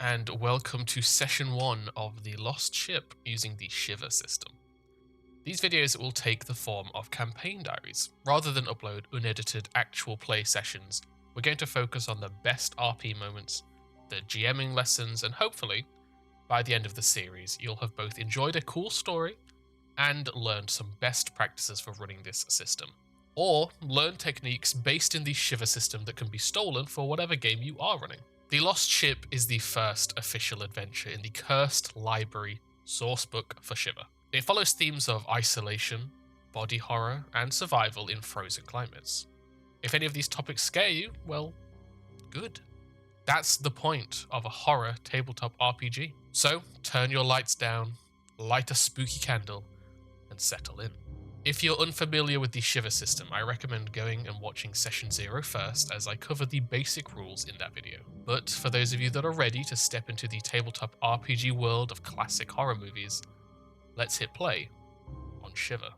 and welcome to Session 1 of The Lost Ship using the Shiver system. These videos will take the form of campaign diaries. Rather than upload unedited actual play sessions, we're going to focus on the best RP moments, the GMing lessons, and hopefully, by the end of the series, you'll have both enjoyed a cool story and learned some best practices for running this system. Or learn techniques based in the Shiver system that can be stolen for whatever game you are running. The Lost Ship is the first official adventure in the Cursed Library sourcebook for Shiver. It follows themes of isolation, body horror, and survival in frozen climates. If any of these topics scare you, well, good. That's the point of a horror tabletop RPG. So turn your lights down, light a spooky candle, and settle in. If you're unfamiliar with the Shiver system, I recommend going and watching Session 0 first, as I cover the basic rules in that video. But for those of you that are ready to step into the tabletop RPG world of classic horror movies, let's hit play on Shiver.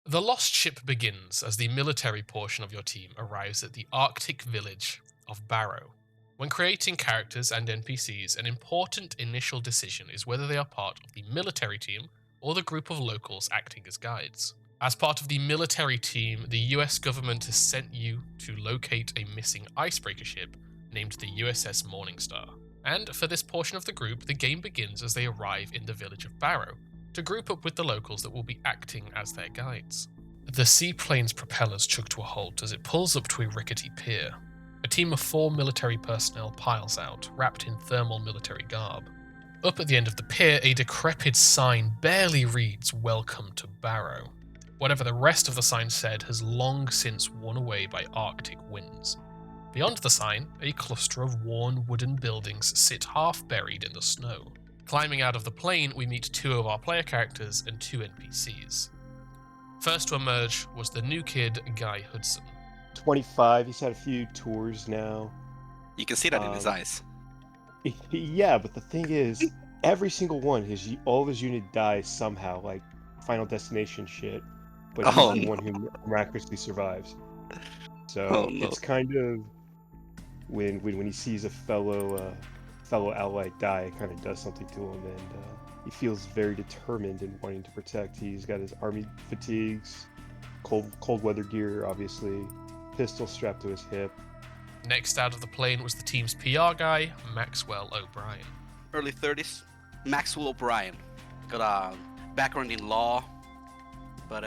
The Lost Ship begins as the military portion of your team arrives at the Arctic village of Barrow. When creating characters and NPCs, an important initial decision is whether they are part of the military team or the group of locals acting as guides. As part of the military team, the US government has sent you to locate a missing icebreaker ship named the USS Morningstar. And for this portion of the group, the game begins as they arrive in the village of Barrow to group up with the locals that will be acting as their guides. The seaplane's propellers chug to a halt as it pulls up to a rickety pier. A team of 4 military personnel piles out, wrapped in thermal military garb. Up at the end of the pier, a decrepit sign barely reads "Welcome to Barrow." Whatever the rest of the sign said has long since worn away by Arctic winds. Beyond the sign, a cluster of worn wooden buildings sit half buried in the snow. Climbing out of the plane, we meet 2 of our player characters and 2 NPCs. First to emerge was the new kid, Guy Hudson. 25, he's had a few tours now. You can see that in his eyes. Yeah, but the thing is, every single one, all of his unit dies somehow, like Final Destination shit. But he's the one who miraculously survives. So it's kind of when he sees a fellow ally die, it kind of does something to him, and he feels very determined in wanting to protect. He's got his army fatigues, cold weather gear, obviously, pistol strapped to his hip. Next out of the plane was the team's PR guy, Maxwell O'Brien. Early 30s, Maxwell O'Brien. Got a background in law, but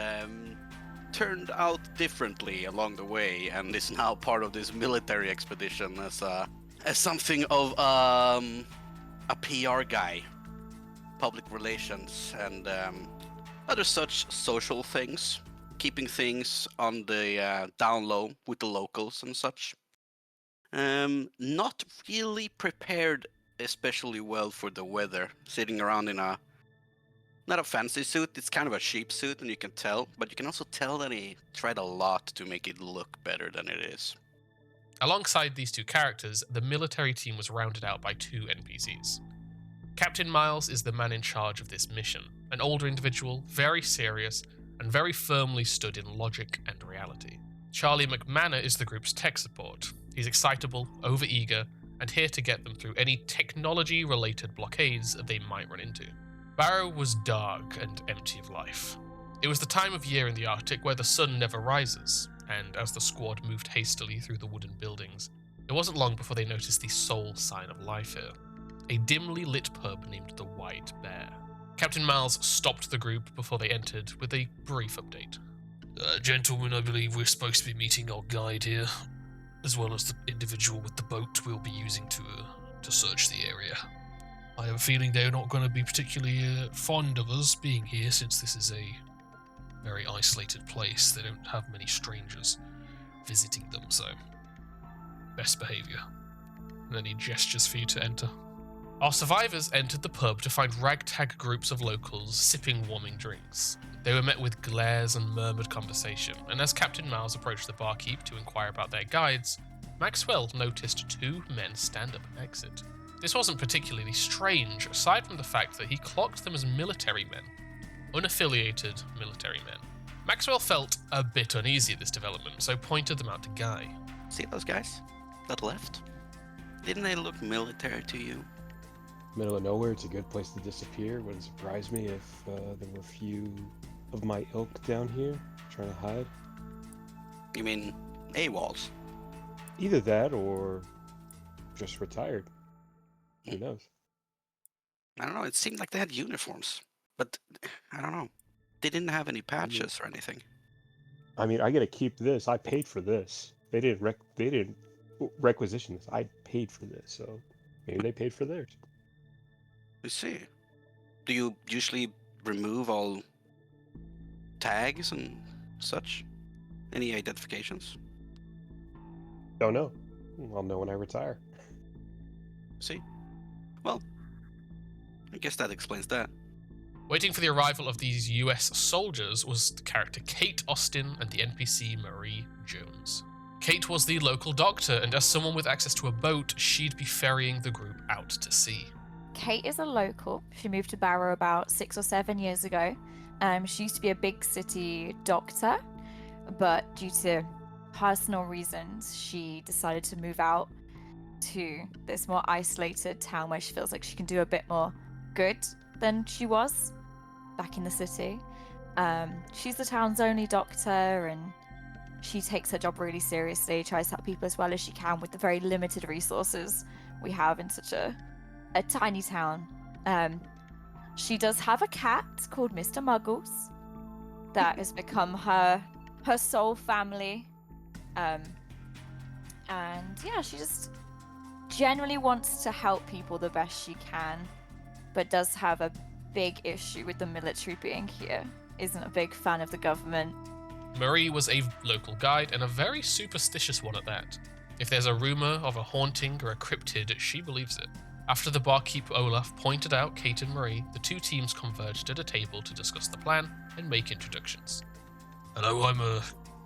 turned out differently along the way, and is now part of this military expedition as something of a PR guy, public relations, and other such social things, keeping things on the down low with the locals and such. Not really prepared especially well for the weather, sitting around in not a fancy suit, it's kind of a cheap suit, and you can tell, but you can also tell that he tried a lot to make it look better than it is. Alongside these 2 characters, the military team was rounded out by 2 NPCs. Captain Miles is the man in charge of this mission, an older individual, very serious, and very firmly stood in logic and reality. Charlie McManor is the group's tech support. He's excitable, overeager, and here to get them through any technology-related blockades they might run into. Barrow was dark and empty of life. It was the time of year in the Arctic where the sun never rises, and as the squad moved hastily through the wooden buildings, it wasn't long before they noticed the sole sign of life here, a dimly lit pub named the White Bear. Captain Miles stopped the group before they entered with a brief update. Gentlemen, I believe we're supposed to be meeting our guide here, as well as the individual with the boat we'll be using to search the area. I have a feeling they're not going to be particularly fond of us being here, since this is a very isolated place. They don't have many strangers visiting them, so best behaviour. And then he gestures for you to enter. Our survivors entered the pub to find ragtag groups of locals sipping warming drinks. They were met with glares and murmured conversation, and as Captain Miles approached the barkeep to inquire about their guides, Maxwell noticed 2 men stand up and exit. This wasn't particularly strange, aside from the fact that he clocked them as military men, unaffiliated military men. Maxwell felt a bit uneasy at this development, so pointed them out to Guy. See those guys that left? Didn't they look military to you? Middle of nowhere, it's a good place to disappear. Wouldn't surprise me if there were a few of my ilk down here trying to hide. You mean AWOLs? Either that or just retired. Who knows? I don't know. It seemed like they had uniforms, but I don't know. They didn't have any patches or anything. I mean, I gotta keep this. I paid for this. They didn't requisition this. I paid for this, so maybe they paid for theirs. We see. Do you usually remove all tags and such? Any identifications? Don't know. I'll know when I retire. See? Well, I guess that explains that. Waiting for the arrival of these US soldiers was the character Kate Austin and the NPC Marie Jones. Kate was the local doctor, and as someone with access to a boat, she'd be ferrying the group out to sea. Kate is a local. She moved to Barrow about 6 or 7 years ago. She used to be a big city doctor, but due to personal reasons, she decided to move out to this more isolated town where she feels like she can do a bit more good than she was back in the city. She's the town's only doctor, and she takes her job really seriously, tries to help people as well as she can with the very limited resources we have in such a tiny town. She does have a cat called Mr. Muggles that has become her sole family. And yeah, she just generally wants to help people the best she can, but does have a big issue with the military being here. Isn't a big fan of the government. Marie was a local guide, and a very superstitious one at that. If there's a rumor of a haunting or a cryptid, she believes it. After the barkeep Olaf pointed out Kate and Marie, the two teams converged at a table to discuss the plan and make introductions. Hello, I'm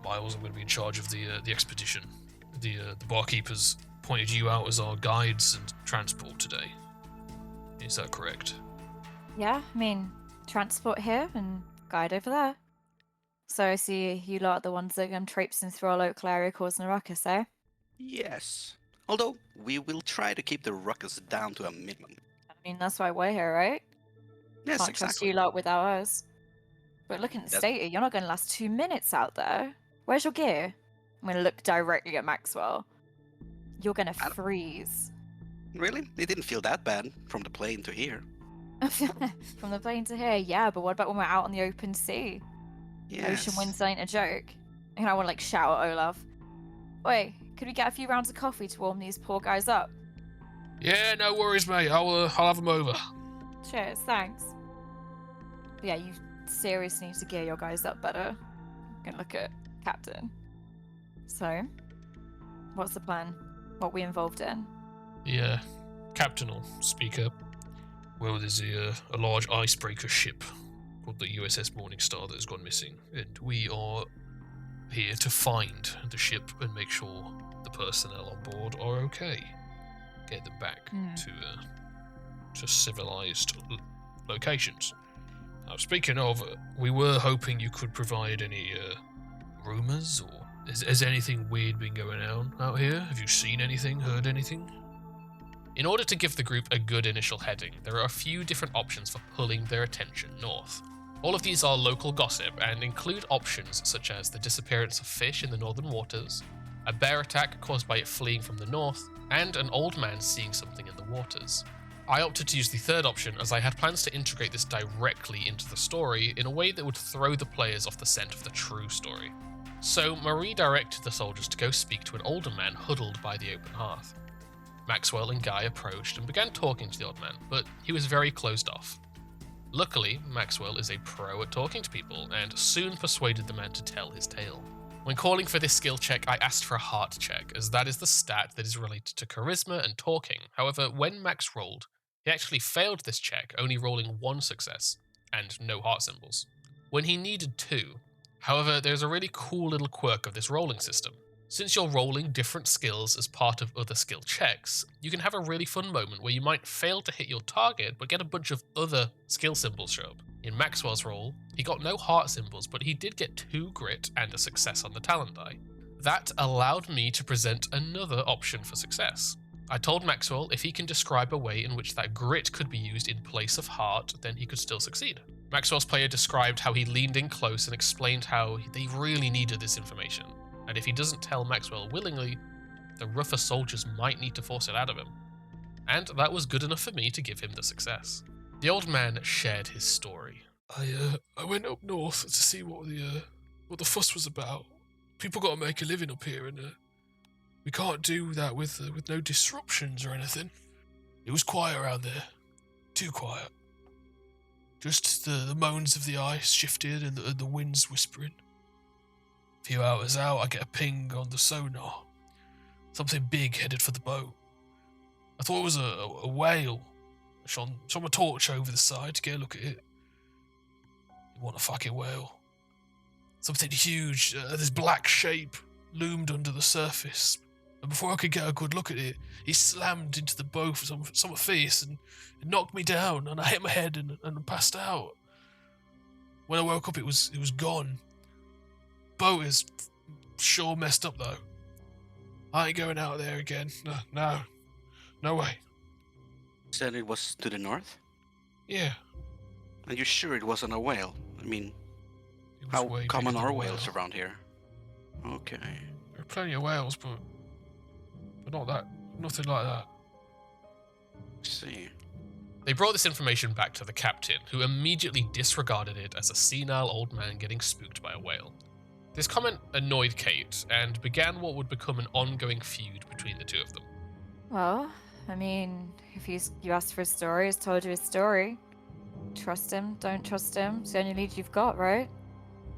Miles. I'm going to be in charge of the expedition. The barkeepers pointed you out as our guides and transport today. Is that correct? Yeah, I mean, transport here and guide over there. So I see you lot are the ones that come traipsing through our local area causing a ruckus, eh? Yes. Although, we will try to keep the ruckus down to a minimum. I mean, that's why we're here, right? Yes, Can't trust exactly. you lot without us. But looking at the state here, you're not going to last 2 minutes out there. Where's your gear? I'm going to look directly at Maxwell. You're going to freeze. Really? It didn't feel that bad from the plane to here. From the plane to here, yeah, but what about when we're out on the open sea? Yes. Ocean winds ain't a joke. And I want to like shout at Olaf. Wait, could we get a few rounds of coffee to warm these poor guys up? Yeah, no worries, mate. I'll have them over. Cheers, thanks. But yeah, you seriously need to gear your guys up better. Gonna look at Captain. So, what's the plan? What we involved in? Yeah, Captain will speak up. Well, there's a large icebreaker ship called the USS Morningstar that has gone missing, and we are here to find the ship and make sure the personnel on board are okay. Get them back to civilized locations. Now, speaking of, we were hoping you could provide any rumors, or has anything weird been going on out here? Have you seen anything, heard anything? In order to give the group a good initial heading, there are a few different options for pulling their attention north. All of these are local gossip and include options such as the disappearance of fish in the northern waters, a bear attack caused by it fleeing from the north, and an old man seeing something in the waters. I opted to use the third option as I had plans to integrate this directly into the story in a way that would throw the players off the scent of the true story. So Marie directed the soldiers to go speak to an older man huddled by the open hearth. Maxwell and Guy approached and began talking to the old man, but he was very closed off. Luckily, Maxwell is a pro at talking to people and soon persuaded the man to tell his tale. When calling for this skill check, I asked for a heart check, as that is the stat that is related to charisma and talking. However, when Max rolled, he actually failed this check, only rolling 1 success, and no heart symbols, when he needed 2. However, there's a really cool little quirk of this rolling system. Since you're rolling different skills as part of other skill checks, you can have a really fun moment where you might fail to hit your target, but get a bunch of other skill symbols show up. In Maxwell's roll, he got no heart symbols, but he did get 2 grit and a success on the talent die. That allowed me to present another option for success. I told Maxwell if he can describe a way in which that grit could be used in place of heart, then he could still succeed. Maxwell's player described how he leaned in close and explained how they really needed this information, and if he doesn't tell Maxwell willingly, the rougher soldiers might need to force it out of him. And that was good enough for me to give him the success. The old man shared his story. I went up north to see what the fuss was about. People got to make a living up here, and we can't do that with no disruptions or anything. It was quiet around there, too quiet. Just the moans of the ice shifted and the winds whispering. A few hours out, I get a ping on the sonar. Something big headed for the boat. I thought it was a whale. I shone my torch over the side to get a look at it. It wasn't a fucking whale. Something huge, this black shape, loomed under the surface. And before I could get a good look at it, he slammed into the boat with some fierce and it knocked me down, and I hit my head and passed out. When I woke up, it was gone. Boat is sure messed up though. I ain't going out there again. No way. Said it was to the north? Yeah. And you're sure it wasn't a whale? I mean, It was how way common bigger are than a whales whale. around here? Okay. There are plenty of whales, but nothing like that. See. They brought this information back to the captain, who immediately disregarded it as a senile old man getting spooked by a whale. This comment annoyed Kate, and began what would become an ongoing feud between the two of them. Well, I mean, if you asked for a story, he's told you a story. Trust him, don't trust him. It's the only lead you've got, right?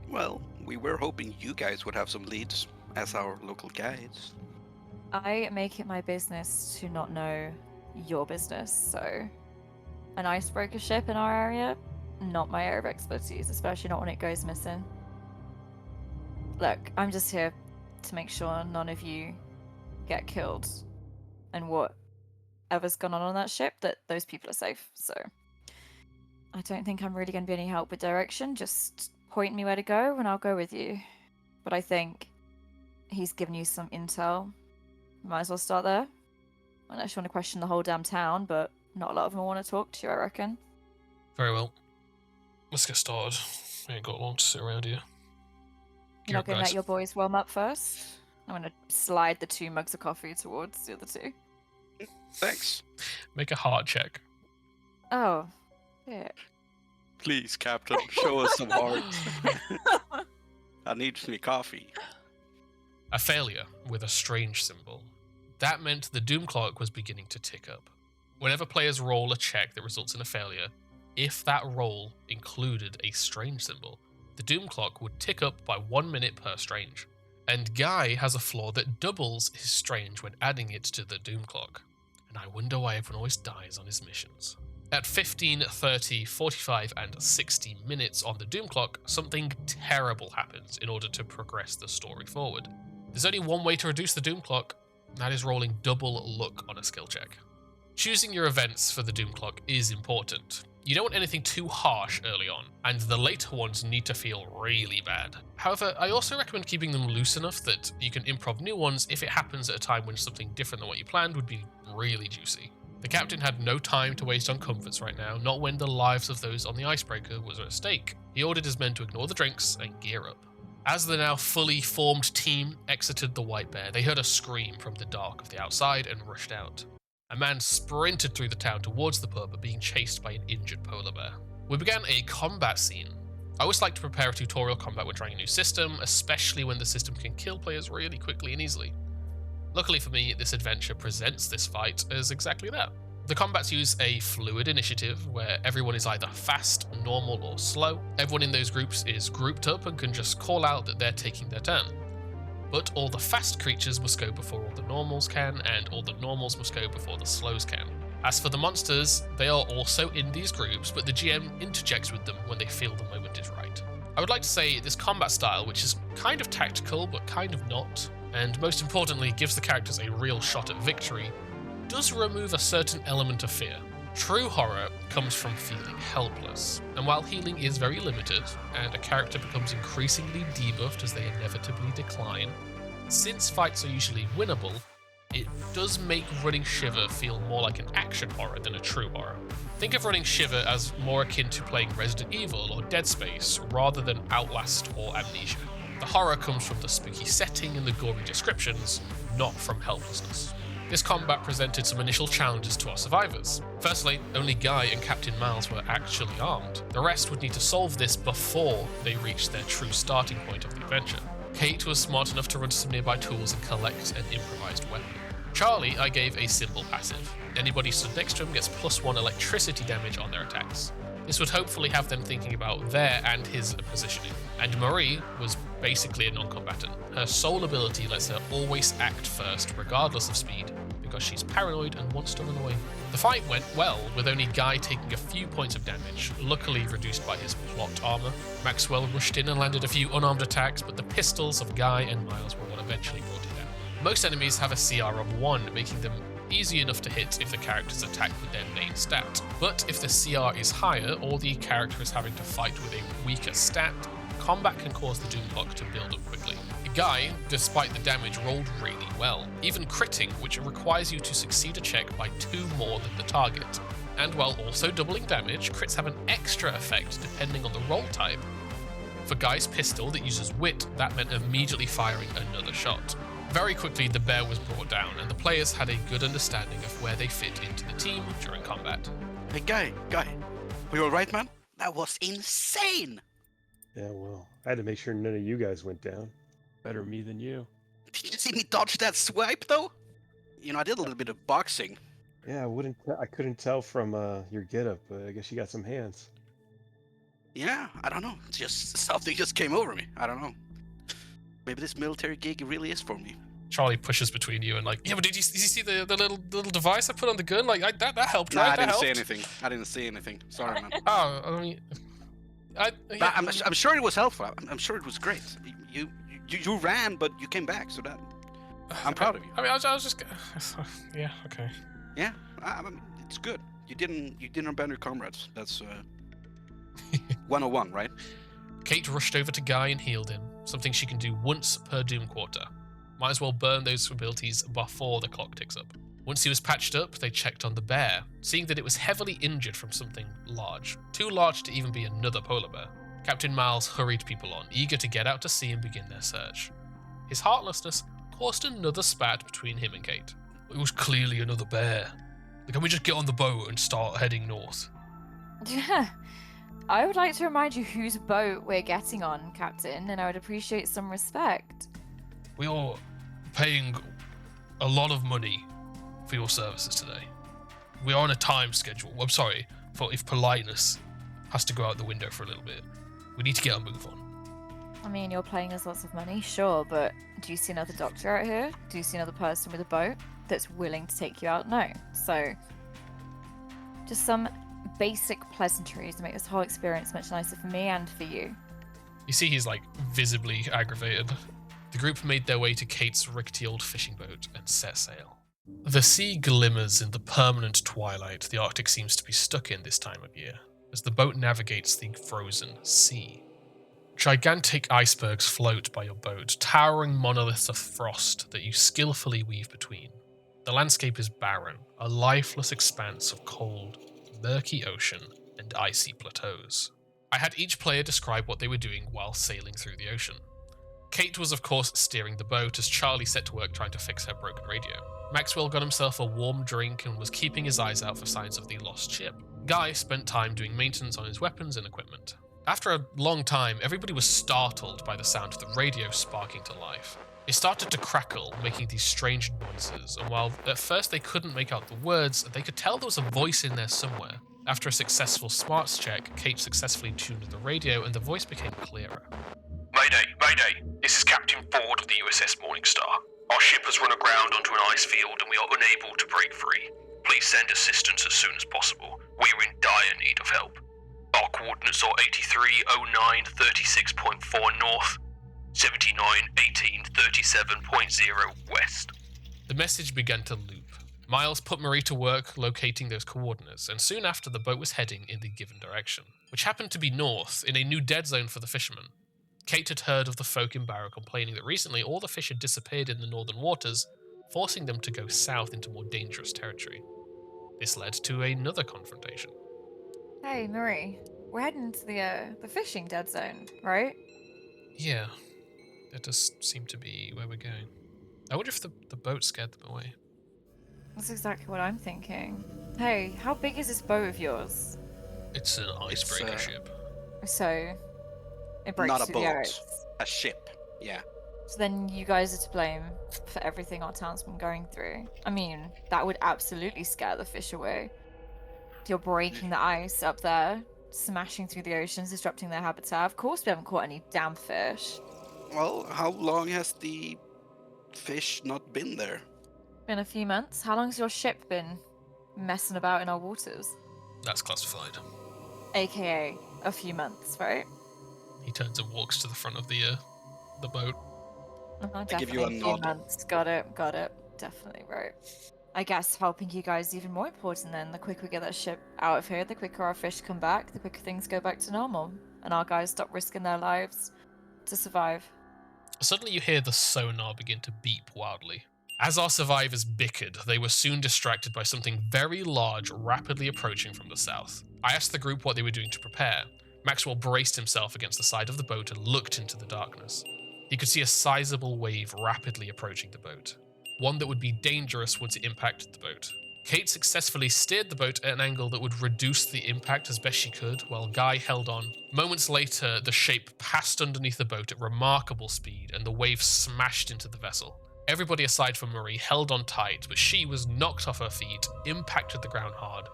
Well, we were hoping you guys would have some leads as our local guides. I make it my business to not know your business, so an icebreaker ship in our area, not my area of expertise, especially not when it goes missing. Look, I'm just here to make sure none of you get killed, and whatever's gone on that ship, that those people are safe. So I don't think I'm really going to be any help with direction. Just point me where to go and I'll go with you. But I think he's given you some intel. Might as well start there. Unless you want to question the whole damn town, but not a lot of them want to talk to you, I reckon. Very well. Let's get started. We ain't got long to sit around here. You're not going to let your boys warm up first? I'm going to slide the 2 mugs of coffee towards the other 2. Thanks. Make a heart check. Oh, yeah. Please, Captain, show us some heart. I need me coffee. A failure with a strange symbol. That meant the doom clock was beginning to tick up. Whenever players roll a check that results in a failure, if that roll included a strange symbol, the doom clock would tick up by 1 minute per strange. And Guy has a flaw that doubles his strange when adding it to the doom clock. And I wonder why everyone always dies on his missions. At 15, 30, 45, and 60 minutes on the doom clock, something terrible happens in order to progress the story forward. There's only one way to reduce the doom clock, and that is rolling double luck on a skill check. Choosing your events for the doom clock is important. You don't want anything too harsh early on, and the later ones need to feel really bad. However, I also recommend keeping them loose enough that you can improv new ones if it happens at a time when something different than what you planned would be really juicy. The captain had no time to waste on comforts right now, not when the lives of those on the Icebreaker was at stake. He ordered his men to ignore the drinks and gear up. As the now fully formed team exited the White Bear, they heard a scream from the dark of the outside and rushed out. A man sprinted through the town towards the pub, being chased by an injured polar bear. We began a combat scene. I always like to prepare a tutorial combat when trying a new system, especially when the system can kill players really quickly and easily. Luckily for me, this adventure presents this fight as exactly that. The combats use a fluid initiative where everyone is either fast, normal, or slow. Everyone in those groups is grouped up and can just call out that they're taking their turn. But all the fast creatures must go before all the normals can, and all the normals must go before the slows can. As for the monsters, they are also in these groups, but the GM interjects with them when they feel the moment is right. I would like to say this combat style, which is kind of tactical, but kind of not, and most importantly gives the characters a real shot at victory, does remove a certain element of fear. True horror comes from feeling helpless, and while healing is very limited, and a character becomes increasingly debuffed as they inevitably decline, since fights are usually winnable, it does make running Shiver feel more like an action horror than a true horror. Think of running Shiver as more akin to playing Resident Evil or Dead Space rather than Outlast or Amnesia. The horror comes from the spooky setting and the gory descriptions, not from helplessness. This combat presented some initial challenges to our survivors. Firstly, only Guy and Captain Miles were actually armed. The rest would need to solve this before they reached their true starting point of the adventure. Kate was smart enough to run to some nearby tools and collect an improvised weapon. Charlie, I gave a simple passive. Anybody stood next to him gets +1 electricity damage on their attacks. This would hopefully have them thinking about their and his positioning. And Marie was basically a non-combatant. Her sole ability lets her always act first, regardless of speed, because she's paranoid and wants to run away. The fight went well, with only Guy taking a few points of damage, luckily reduced by his plot armor. Maxwell rushed in and landed a few unarmed attacks, but the pistols of Guy and Miles were what eventually brought it down. Most enemies have a CR of 1, making them easy enough to hit if the character's attack with their main stat. But if the CR is higher, or the character is having to fight with a weaker stat, combat can cause the doom clock to build up quickly. Guy, despite the damage, rolled really well, even critting, which requires you to succeed a check by 2 more than the target. And while also doubling damage, crits have an extra effect depending on the roll type. For Guy's pistol that uses wit, that meant immediately firing another shot. Very quickly, the bear was brought down, and the players had a good understanding of where they fit into the team during combat. Hey, Guy, were you alright, man? That was insane! Yeah, well, I had to make sure none of you guys went down. Better me than you. Did you see me dodge that swipe, though? You know, I did a little bit of boxing. Yeah, I couldn't tell from your getup, but I guess you got some hands. Yeah, I don't know. Just something just came over me. I don't know. Maybe this military gig really is for me. Charlie pushes between you and yeah, but did you see the little device I put on the gun? That helped, Nah, right? I didn't see anything. Sorry, man. Oh, I mean, But I'm sure it was helpful. I'm sure it was great. You ran, but you came back, so that I'm proud of you. I mean, I was just yeah, okay. Yeah, I mean, it's good. You didn't abandon your comrades. That's 101, right? Kate rushed over to Guy and healed him, something she can do once per Doom Quarter. Might as well burn those abilities before the clock ticks up. Once he was patched up, they checked on the bear, seeing that it was heavily injured from something large, too large to even be another polar bear. Captain Miles hurried people on, eager to get out to sea and begin their search. His heartlessness caused another spat between him and Kate. It was clearly another bear. Can we just get on the boat and start heading north? Yeah. I would like to remind you whose boat we're getting on, Captain, and I would appreciate some respect. We are paying a lot of money for your services today. We are on a time schedule. I'm sorry for if politeness has to go out the window for a little bit. We need to get a move on. I mean, you're paying us lots of money, sure, but do you see another doctor out here? Do you see another person with a boat that's willing to take you out? No. So, just some basic pleasantries to make this whole experience much nicer for me and for you. You see he's visibly aggravated. The group made their way to Kate's rickety old fishing boat and set sail. The sea glimmers in the permanent twilight the Arctic seems to be stuck in this time of year, as the boat navigates the frozen sea. Gigantic icebergs float by your boat, towering monoliths of frost that you skillfully weave between. The landscape is barren, a lifeless expanse of cold, murky ocean and icy plateaus. I had each player describe what they were doing while sailing through the ocean. Kate was of course steering the boat as Charlie set to work trying to fix her broken radio. Maxwell got himself a warm drink and was keeping his eyes out for signs of the lost ship. Guy spent time doing maintenance on his weapons and equipment. After a long time, everybody was startled by the sound of the radio sparking to life. It started to crackle, making these strange noises, and while at first they couldn't make out the words, they could tell there was a voice in there somewhere. After a successful smarts check, Kate successfully tuned the radio and the voice became clearer. Mayday, this is Captain Ford of the USS Morningstar. Our ship has run aground onto an ice field and we are unable to break free. Please send assistance as soon as possible. We are in dire need of help. Our coordinates are 8309 36.4 north, 7918 37.0 west. The message began to loop. Miles put Marie to work locating those coordinates, and soon after the boat was heading in the given direction, which happened to be north, in a new dead zone for the fishermen. Kate had heard of the folk in Barrow complaining that recently all the fish had disappeared in the northern waters, forcing them to go south into more dangerous territory. This led to another confrontation. Hey, Marie. We're heading to the fishing dead zone, right? Yeah, that does seem to be where we're going. I wonder if the boat scared them away. That's exactly what I'm thinking. Hey, how big is this boat of yours? It's an icebreaker ship. So, it breaks Not a through the boat. ice. A ship. Yeah. So then you guys are to blame for everything our town's been going through. I mean, that would absolutely scare the fish away. You're breaking the ice up there, smashing through the oceans, disrupting their habitat. Of course we haven't caught any damn fish. Well, how long has the fish not been there? Been a few months. How long's your ship been messing about in our waters? That's classified. AKA a few months, right? He turns and walks to the front of the boat. Definitely give you a few nod. months. Got it. Definitely right. I guess helping you guys is even more important then. The quicker we get that ship out of here, the quicker our fish come back, the quicker things go back to normal. And our guys stop risking their lives to survive. Suddenly you hear the sonar begin to beep wildly. As our survivors bickered, they were soon distracted by something very large rapidly approaching from the south. I asked the group what they were doing to prepare. Maxwell braced himself against the side of the boat and looked into the darkness. He could see a sizable wave rapidly approaching the boat. One that would be dangerous once it impacted the boat. Kate successfully steered the boat at an angle that would reduce the impact as best she could, while Guy held on. Moments later, the shape passed underneath the boat at remarkable speed, and the wave smashed into the vessel. Everybody aside from Marie held on tight, but she was knocked off her feet, impacted the ground hard,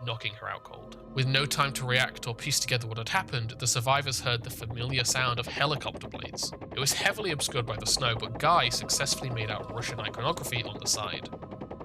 knocking her out cold. With no time to react or piece together what had happened, the survivors heard the familiar sound of helicopter blades. It was heavily obscured by the snow, but Guy successfully made out Russian iconography on the side.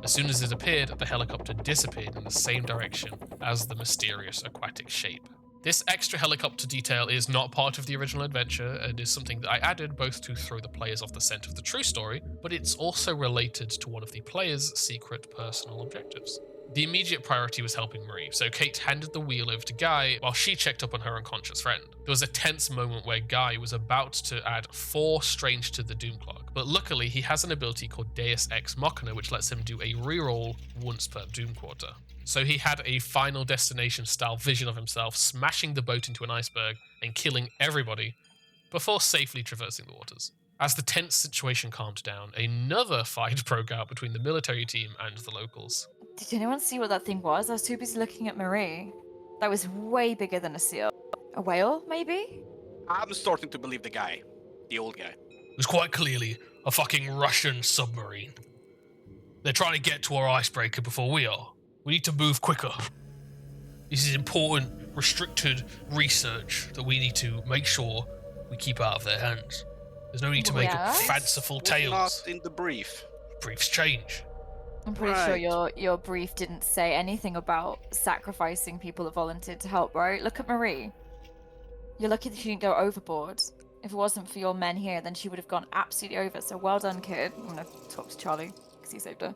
As soon as it appeared, the helicopter disappeared in the same direction as the mysterious aquatic shape. This extra helicopter detail is not part of the original adventure and is something that I added both to throw the players off the scent of the true story, but it's also related to one of the players' secret personal objectives. The immediate priority was helping Marie, so Kate handed the wheel over to Guy while she checked up on her unconscious friend. There was a tense moment where Guy was about to add 4 strange to the Doom Clock, but luckily he has an ability called Deus Ex Machina which lets him do a reroll once per Doom Quarter. So he had a Final Destination style vision of himself smashing the boat into an iceberg and killing everybody before safely traversing the waters. As the tense situation calmed down, another fight broke out between the military team and the locals. Did anyone see what that thing was? I was too busy looking at Marie. That was way bigger than a seal. A whale, maybe? I'm starting to believe the guy. The old guy. It was quite clearly a fucking Russian submarine. They're trying to get to our icebreaker before we are. We need to move quicker. This is important, restricted research that we need to make sure we keep out of their hands. There's no need to make Yeah. fanciful Was tales. not in the brief. Briefs change. I'm pretty sure Right. your brief didn't say anything about sacrificing people that volunteered to help, right? Look at Marie. You're lucky that she didn't go overboard. If it wasn't for your men here, then she would have gone absolutely over. So well done, kid. I'm gonna talk to Charlie because he saved her.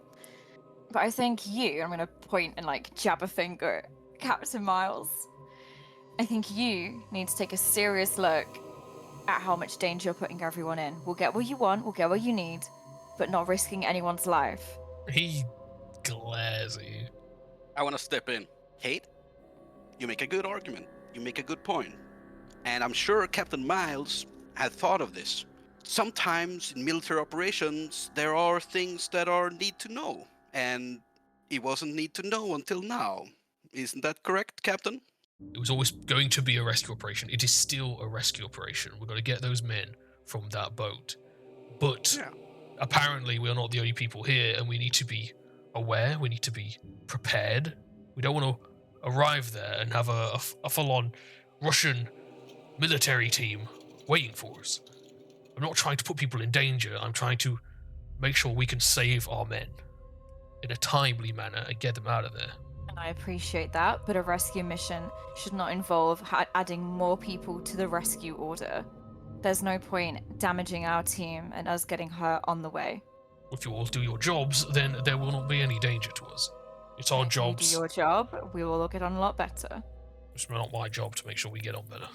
But I think I'm gonna point and like jab a finger at Captain Miles. I think you need to take a serious look at how much danger you're putting everyone in. We'll get what you want, we'll get what you need, but not risking anyone's life. He glares at you. I want to step in. Kate, you make a good argument. You make a good point. And I'm sure Captain Miles had thought of this. Sometimes in military operations, there are things that are need to know. And it wasn't need to know until now. Isn't that correct, Captain? It was always going to be a rescue operation. It is still a rescue operation. We've got to get those men from that boat. But Yeah. apparently we are not the only people here, and we need to be aware. We need to be prepared. We don't want to arrive there and have a full-on Russian military team waiting for us. I'm not trying to put people in danger. I'm trying to make sure we can save our men in a timely manner and get them out of there. And I appreciate that, but a rescue mission should not involve adding more people to the rescue order. There's no point damaging our team and us getting hurt on the way. If you all do your jobs, then there will not be any danger to us. It's our If you jobs. do your job, we will all get on a lot better. It's not my job to make sure we get on better.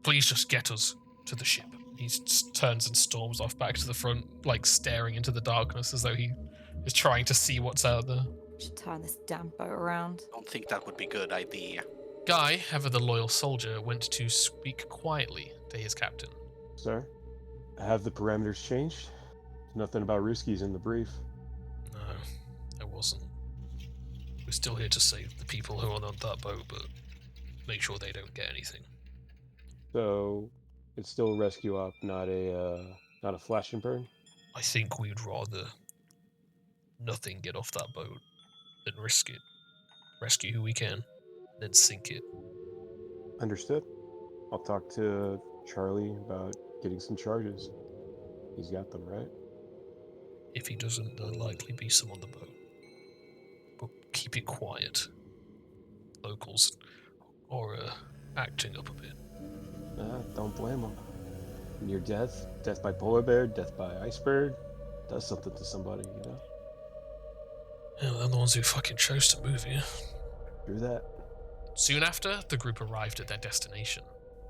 Please just get us to the ship. He turns and storms off back to the front, like staring into the darkness as though he Is trying to see what's out there. Should turn this damn boat around. Don't think that would be a good idea. Guy, ever the loyal soldier, went to speak quietly to his captain. Sir, have the parameters changed? Nothing about Ruskies in the brief. No, it wasn't. We're still here to save the people who are on that boat, but make sure they don't get anything. So, it's still a rescue op, not a flash and burn? I think we'd rather nothing get off that boat than risk it. Rescue who we can, then sink it. Understood. I'll talk to Charlie about getting some charges. He's got them, right? If he doesn't, there'll likely be some on the boat. But keep it quiet. Locals are acting up a bit. Don't blame him. Near death, death by polar bear, death by iceberg, does something to somebody, you know? Yeah, they're the ones who fucking chose to move here. Through that. Soon after, the group arrived at their destination.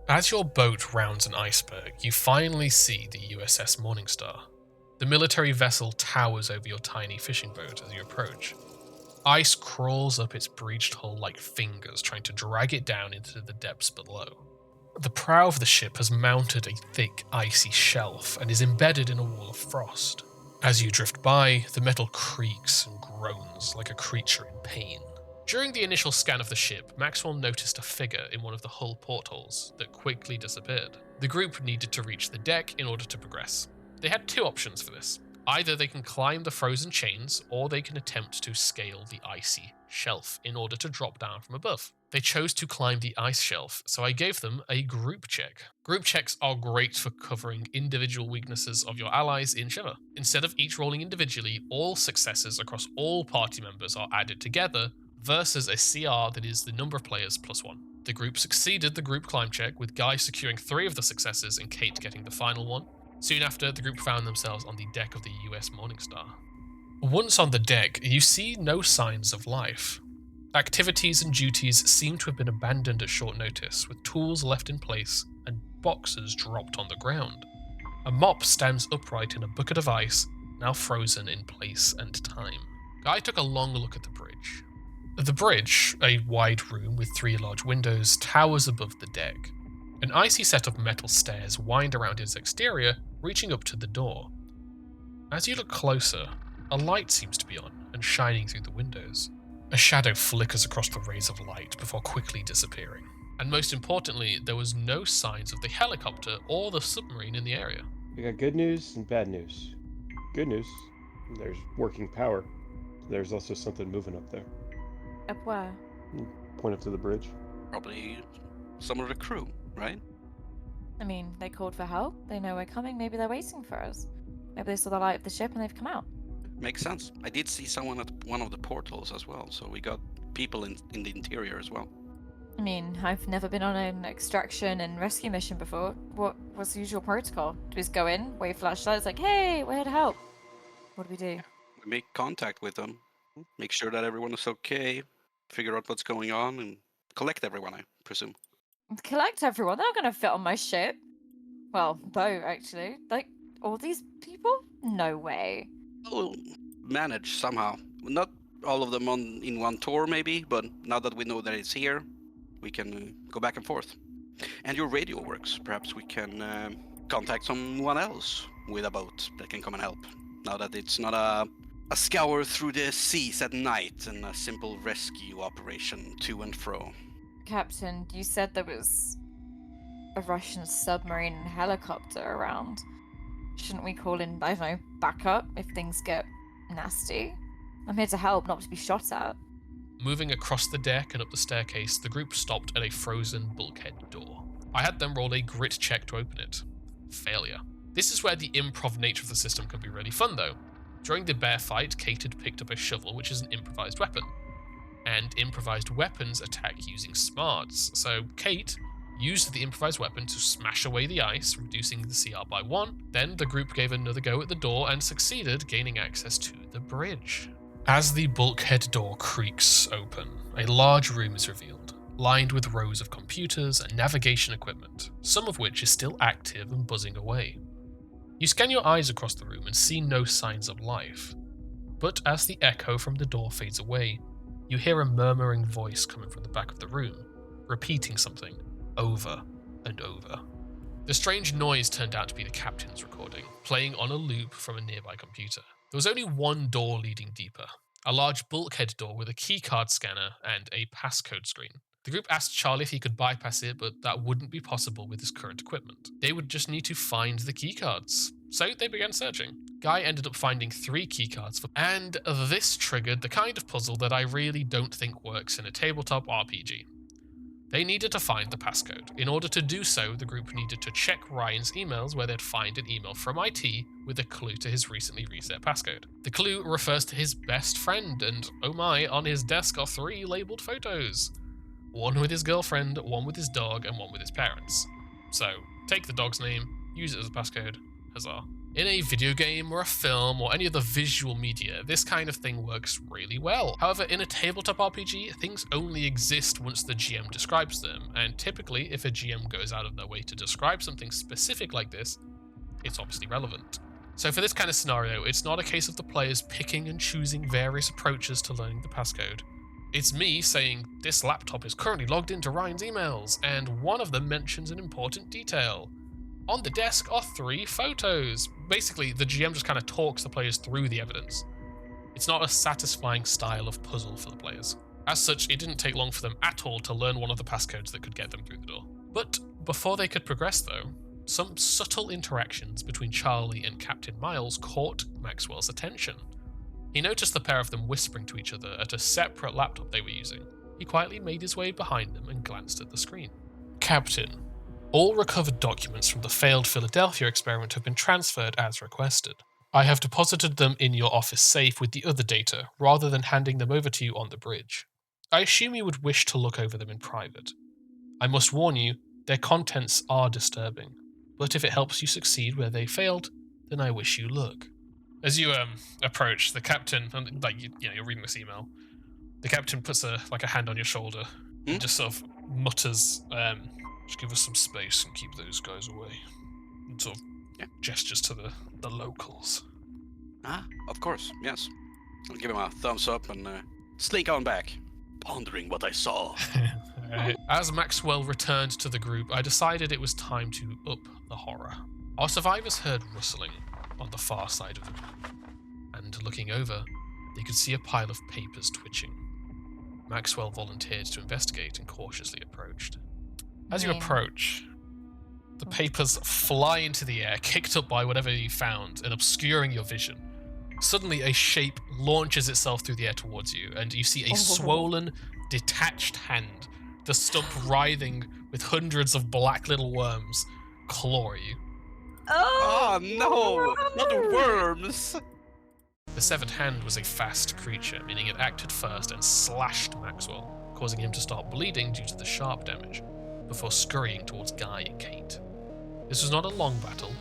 As your boat rounds an iceberg, you finally see the USS Morningstar. The military vessel towers over your tiny fishing boat as you approach. Ice crawls up its breached hull like fingers, trying to drag it down into the depths below. The prow of the ship has mounted a thick, icy shelf and is embedded in a wall of frost. As you drift by, the metal creaks and groans like a creature in pain. During the initial scan of the ship, Maxwell noticed a figure in one of the hull portholes that quickly disappeared. The group needed to reach the deck in order to progress. They had two options for this. Either they can climb the frozen chains, or they can attempt to scale the icy shelf in order to drop down from above. They chose to climb the ice shelf, so I gave them a group check. Group checks are great for covering individual weaknesses of your allies in Shiver. Instead of each rolling individually, all successes across all party members are added together versus a CR that is the number of players plus 1. The group succeeded the group climb check, with Guy securing 3 of the successes and Kate getting the final one. Soon after, the group found themselves on the deck of the US Morningstar. Once on the deck, you see no signs of life. Activities and duties seem to have been abandoned at short notice, with tools left in place and boxes dropped on the ground. A mop stands upright in a bucket of ice, now frozen in place and time. Guy took a long look at the bridge. The bridge, a wide room with 3 large windows, towers above the deck. An icy set of metal stairs wind around its exterior, reaching up to the door. As you look closer, a light seems to be on and shining through the windows. A shadow flickers across the rays of light before quickly disappearing. And most importantly, there was no signs of the helicopter or the submarine in the area. We got good news and bad news. Good news, there's working power. There's also something moving up there. Up where? Point up to the bridge. Probably some of the crew, right? I mean, they called for help. They know we're coming. Maybe they're waiting for us. Maybe they saw the light of the ship and they've come out. Makes sense. I did see someone at one of the portals as well, so we got people in the interior as well. I mean, I've never been on an extraction and rescue mission before. What's the usual protocol? Do we just go in, wave flashlights, like, hey, we're here to help? What do we do? We make contact with them, make sure that everyone is okay, figure out what's going on, and collect everyone, I presume. Collect everyone? They're not going to fit on my ship. Well, boat, actually. Like, all these people? No way. We'll manage somehow. Not all of them in one tour, maybe, but now that we know that it's here, we can go back and forth. And your radio works. Perhaps we can contact someone else with a boat that can come and help. Now that it's not a scour through the seas at night and a simple rescue operation to and fro. Captain, you said there was a Russian submarine and helicopter around. Shouldn't we call in, I don't know, backup if things get nasty? I'm here to help, not to be shot at. Moving across the deck and up the staircase, the group stopped at a frozen bulkhead door. I had them roll a grit check to open it. Failure. This is where the improv nature of the system can be really fun though. During the bear fight, Kate had picked up a shovel, which is an improvised weapon. And improvised weapons attack using smarts, so Kate used the improvised weapon to smash away the ice, reducing the CR by 1. Then the group gave another go at the door and succeeded, gaining access to the bridge. As the bulkhead door creaks open, a large room is revealed, lined with rows of computers and navigation equipment, some of which is still active and buzzing away. You scan your eyes across the room and see no signs of life. But as the echo from the door fades away, you hear a murmuring voice coming from the back of the room, repeating something over and over. The strange noise turned out to be the captain's recording, playing on a loop from a nearby computer. There was only one door leading deeper, a large bulkhead door with a keycard scanner and a passcode screen. The group asked Charlie if he could bypass it, but that wouldn't be possible with his current equipment. They would just need to find the keycards. So they began searching. Guy ended up finding 3 keycards, and this triggered the kind of puzzle that I really don't think works in a tabletop RPG. They needed to find the passcode. In order to do so, the group needed to check Ryan's emails where they'd find an email from IT with a clue to his recently reset passcode. The clue refers to his best friend, and oh my, on his desk are 3 labeled photos. One with his girlfriend, one with his dog, and one with his parents. So, take the dog's name, use it as a passcode, huzzah. In a video game or a film or any other visual media, this kind of thing works really well. However, in a tabletop RPG, things only exist once the GM describes them, and typically, if a GM goes out of their way to describe something specific like this, it's obviously relevant. So for this kind of scenario, it's not a case of the players picking and choosing various approaches to learning the passcode. It's me saying, this laptop is currently logged into Ryan's emails, and one of them mentions an important detail. On the desk are 3 photos. Basically, the GM just kind of talks the players through the evidence. It's not a satisfying style of puzzle for the players. As such, it didn't take long for them at all to learn one of the passcodes that could get them through the door. But before they could progress though, some subtle interactions between Charlie and Captain Miles caught Maxwell's attention. He noticed the pair of them whispering to each other at a separate laptop they were using. He quietly made his way behind them and glanced at the screen. Captain, all recovered documents from the failed Philadelphia experiment have been transferred as requested. I have deposited them in your office safe with the other data, rather than handing them over to you on the bridge. I assume you would wish to look over them in private. I must warn you, their contents are disturbing, but if it helps you succeed where they failed, then I wish you luck. As you approach, the captain, and you're reading this email, the captain puts a hand on your shoulder and just sort of mutters, just give us some space and keep those guys away. And sort of gestures to the locals. Ah, of course, yes. I'll give him a thumbs up and slink on back, pondering what I saw. Right. As Maxwell returned to the group, I decided it was time to up the horror. Our survivors heard rustling on the far side of the room, and looking over, they could see a pile of papers twitching. Maxwell volunteered to investigate and cautiously approached. As you approach, the papers fly into the air, kicked up by whatever you found and obscuring your vision. Suddenly, a shape launches itself through the air towards you, and you see a swollen, detached hand, the stump writhing with hundreds of black little worms, claw at you. Oh no, not the worms! The severed hand was a fast creature, meaning it acted first and slashed Maxwell, causing him to start bleeding due to the sharp damage, before scurrying towards Guy and Kate. This was not a long battle,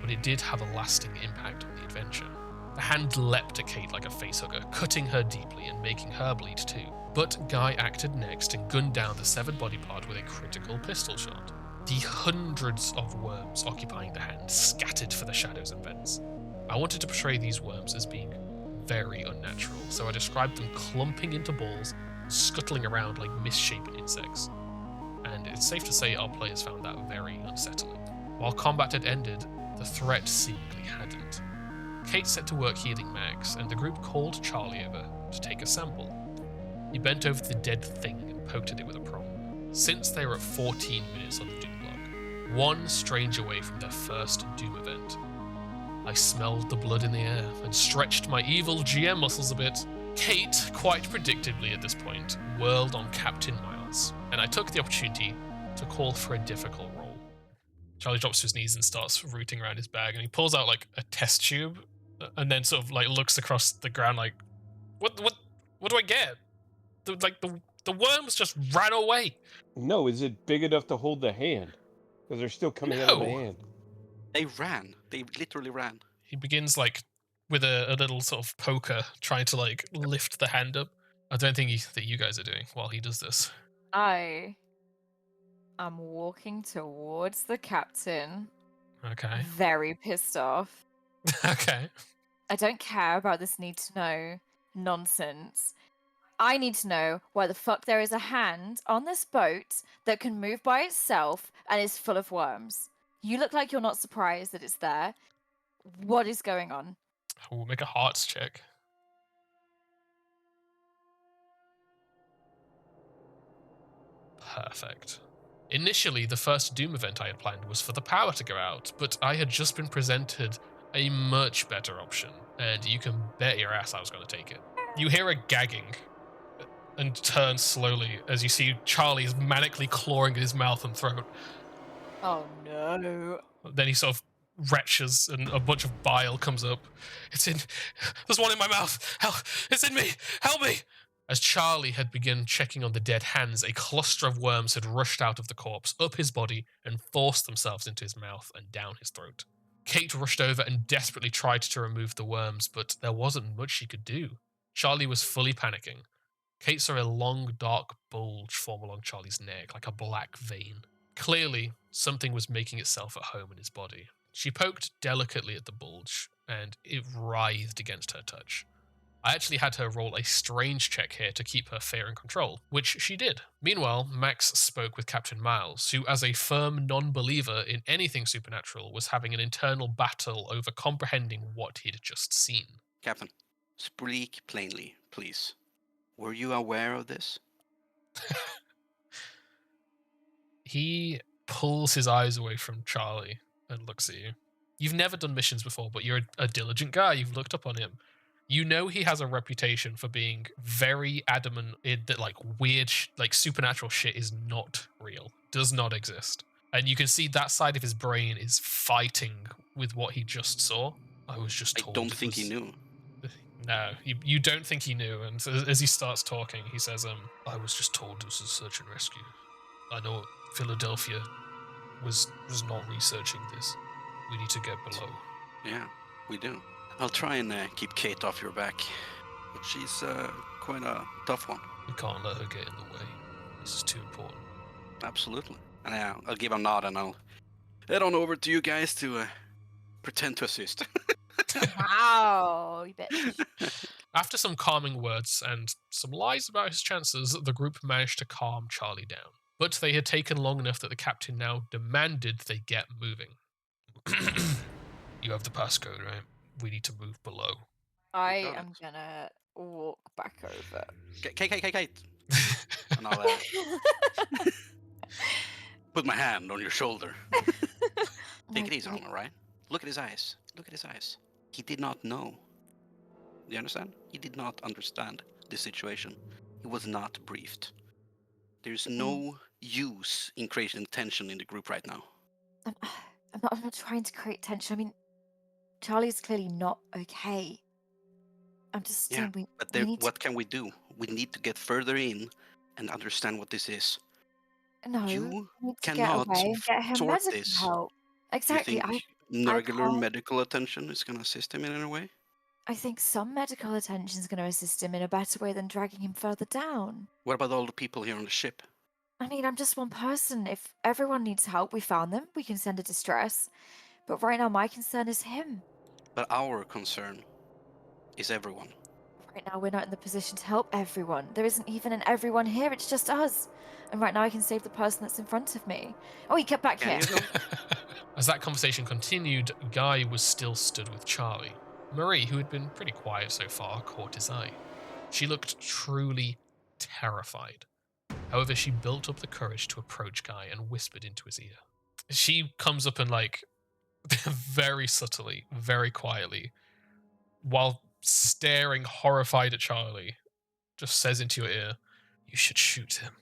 but it did have a lasting impact on the adventure. The hand leapt at Kate like a facehugger, cutting her deeply and making her bleed too. But Guy acted next and gunned down the severed body part with a critical pistol shot. The hundreds of worms occupying the hand scattered for the shadows and vents. I wanted to portray these worms as being very unnatural, so I described them clumping into balls, scuttling around like misshapen insects. And it's safe to say our players found that very unsettling. While combat had ended, the threat seemingly hadn't. Kate set to work healing Max, and the group called Charlie over to take a sample. He bent over the dead thing and poked at it with a prong. Since they were at 14 minutes on the Doom log, one strange away from their first Doom event, I smelled the blood in the air and stretched my evil GM muscles a bit. Kate, quite predictably at this point, whirled on Captain Miles, and I took the opportunity to call for a difficult roll. Charlie drops to his knees and starts rooting around his bag, and he pulls out like a test tube, and then sort of like looks across the ground like, what do I get? The worms just ran away. No, is it big enough to hold the hand? Because they're still coming out of the No. hand. They ran. They literally ran. He begins like with a little sort of poker, trying to like lift the hand up. I don't think that you guys are doing while he does this. I am walking towards the captain, Okay. very pissed off. Okay. I don't care about this need to know nonsense. I need to know why the fuck there is a hand on this boat that can move by itself and is full of worms. You look like you're not surprised that it's there. What is going on? We'll make a hearts check. Perfect. Initially, the first Doom event I had planned was for the power to go out, but I had just been presented a much better option, and you can bet your ass I was going to take it. You hear a gagging and turn slowly as you see Charlie's manically clawing at his mouth and throat. Oh no. Then he sort of retches and a bunch of bile comes up. There's one in my mouth. Help! It's in me! Help me! As Charlie had begun checking on the dead hands, a cluster of worms had rushed out of the corpse, up his body, and forced themselves into his mouth and down his throat. Kate rushed over and desperately tried to remove the worms, but there wasn't much she could do. Charlie was fully panicking. Kate saw a long, dark bulge form along Charlie's neck, like a black vein. Clearly, something was making itself at home in his body. She poked delicately at the bulge, and it writhed against her touch. I actually had her roll a strange check here to keep her fear in control, which she did. Meanwhile, Max spoke with Captain Miles, who, as a firm non-believer in anything supernatural, was having an internal battle over comprehending what he'd just seen. Captain, speak plainly, please. Were you aware of this? He pulls his eyes away from Charlie and looks at you. You've never done missions before, but you're a diligent guy. You've looked up on him. You know he has a reputation for being very adamant that like weird, like supernatural shit is not real, does not exist. And you can see that side of his brain is fighting with what he just saw. I was just told. I don't think he knew. No, you don't think he knew. And as he starts talking, he says, I was just told it was a search and rescue. I know Philadelphia was not researching this. We need to get below. Yeah, we do. I'll try and keep Kate off your back. But she's quite a tough one. We can't let her get in the way. This is too important. Absolutely. And I'll give a nod and I'll head on over to you guys to pretend to assist. Wow, you bitch. After some calming words and some lies about his chances, the group managed to calm Charlie down. But they had taken long enough that the captain now demanded they get moving. You have the passcode, right? We need to move below. I am gonna walk back over. Kate. And I'll put my hand on your shoulder. Take it easy on, all right? Look at his eyes. Look at his eyes. He did not know. Do you understand? He did not understand the situation. He was not briefed. There's no use in creating tension in the group right now. I'm not trying to create tension. I mean, Charlie's clearly not okay. I'm just saying what can we do? We need to get further in and understand what this is. No, you need to cannot get away, get him sort medical this. help. Exactly. You think regular medical attention is going to assist him in any way? I think some medical attention is going to assist him in a better way than dragging him further down. What about all the people here on the ship? I mean, I'm just one person. If everyone needs help, we found them. We can send a distress. But right now, my concern is him. But our concern is everyone. Right now, we're not in the position to help everyone. There isn't even an everyone here. It's just us. And right now, I can save the person that's in front of me. Oh, he kept back here. As that conversation continued, Guy was still stood with Charlie. Marie, who had been pretty quiet so far, caught his eye. She looked truly terrified. However, she built up the courage to approach Guy and whispered into his ear. She comes up and, like, very subtly, very quietly, while staring horrified at Charlie, just says into your ear, "You should shoot him.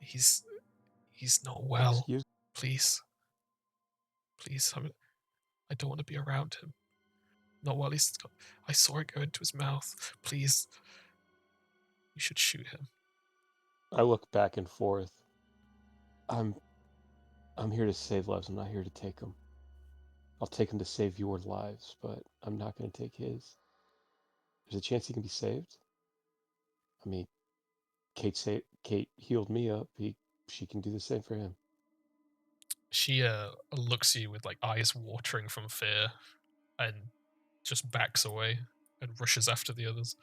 He's not well. Please. I don't want to be around him. Not while I saw it go into his mouth. Please. You should shoot him." I look back and forth. I'm here to save lives. I'm not here to take them. I'll take them to save your lives, but I'm not going to take his. There's a chance he can be saved. I mean, Kate healed me up. She can do the same for him. She looks at you with like eyes watering from fear, and just backs away and rushes after the others.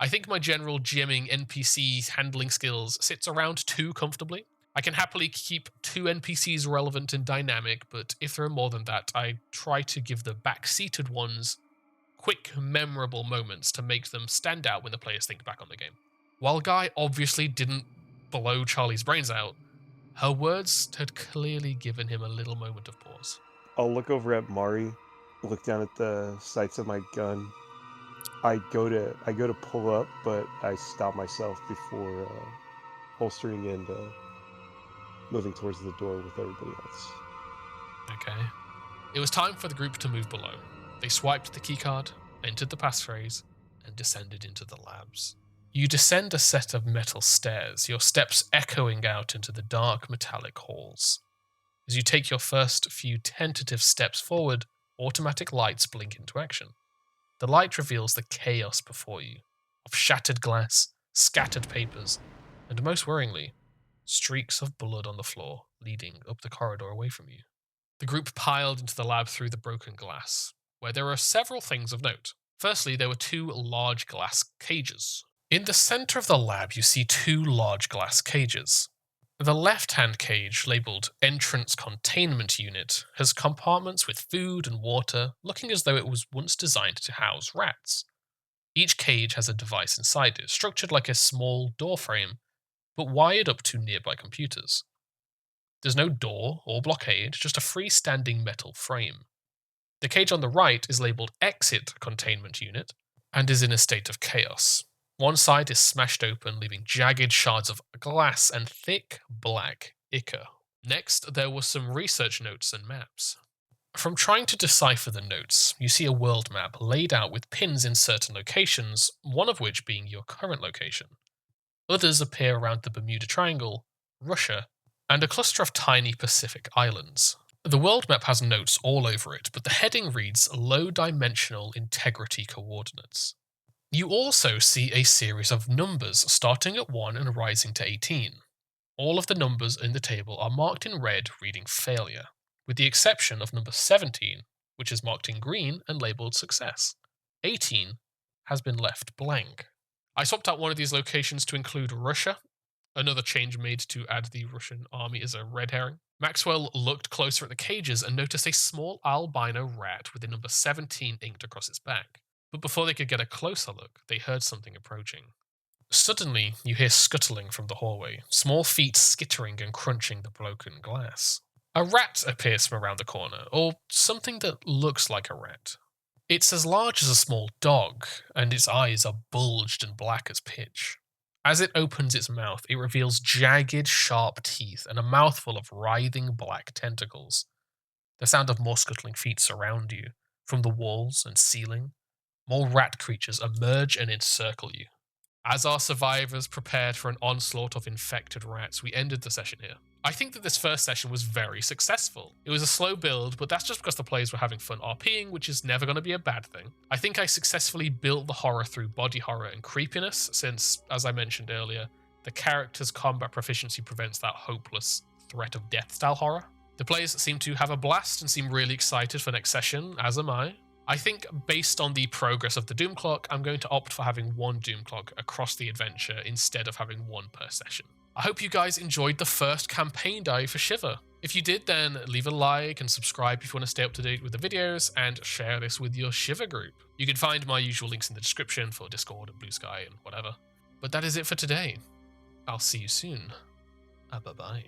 I think my general GMing NPC handling skills sits around 2 comfortably. I can happily keep 2 NPCs relevant and dynamic, but if there are more than that, I try to give the back-seated ones quick, memorable moments to make them stand out when the players think back on the game. While Guy obviously didn't blow Charlie's brains out, her words had clearly given him a little moment of pause. I'll look over at Mari, look down at the sights of my gun. I go to pull up, but I stop myself before holstering and moving towards the door with everybody else. Okay. It was time for the group to move below. They swiped the keycard, entered the passphrase, and descended into the labs. You descend a set of metal stairs, your steps echoing out into the dark metallic halls. As you take your first few tentative steps forward, automatic lights blink into action. The light reveals the chaos before you, of shattered glass, scattered papers, and most worryingly, streaks of blood on the floor leading up the corridor away from you. The group piled into the lab through the broken glass, where there are several things of note. Firstly, there were 2 large glass cages. In the center of the lab, you see 2 large glass cages. The left-hand cage, labeled Entrance Containment Unit, has compartments with food and water, looking as though it was once designed to house rats. Each cage has a device inside it, structured like a small door frame, but wired up to nearby computers. There's no door or blockade, just a freestanding metal frame. The cage on the right is labeled Exit Containment Unit and is in a state of chaos. One side is smashed open, leaving jagged shards of glass and thick, black ichor. Next, there were some research notes and maps. From trying to decipher the notes, you see a world map laid out with pins in certain locations, one of which being your current location. Others appear around the Bermuda Triangle, Russia, and a cluster of tiny Pacific islands. The world map has notes all over it, but the heading reads Low-Dimensional Integrity Coordinates. You also see a series of numbers starting at 1 and rising to 18. All of the numbers in the table are marked in red, reading failure, with the exception of number 17, which is marked in green and labelled success. 18 has been left blank. I swapped out one of these locations to include Russia. Another change made to add the Russian army is a red herring. Maxwell looked closer at the cages and noticed a small albino rat with the number 17 inked across its back. But before they could get a closer look, they heard something approaching. Suddenly, you hear scuttling from the hallway, small feet skittering and crunching the broken glass. A rat appears from around the corner, or something that looks like a rat. It's as large as a small dog, and its eyes are bulged and black as pitch. As it opens its mouth, it reveals jagged, sharp teeth and a mouthful of writhing black tentacles. The sound of more scuttling feet surround you. From the walls and ceiling, more rat creatures emerge and encircle you. As our survivors prepared for an onslaught of infected rats, we ended the session here. I think that this first session was very successful. It was a slow build, but that's just because the players were having fun RPing, which is never going to be a bad thing. I think I successfully built the horror through body horror and creepiness, since, as I mentioned earlier, the character's combat proficiency prevents that hopeless threat of death style horror. The players seem to have a blast and seem really excited for next session, as am I. I think based on the progress of the Doom Clock, I'm going to opt for having 1 Doom Clock across the adventure instead of having 1 per session. I hope you guys enjoyed the first campaign diary for Shiver. If you did, then leave a like and subscribe if you want to stay up to date with the videos, and share this with your Shiver group. You can find my usual links in the description for Discord and Blue Sky and whatever. But that is it for today. I'll see you soon. Bye-bye.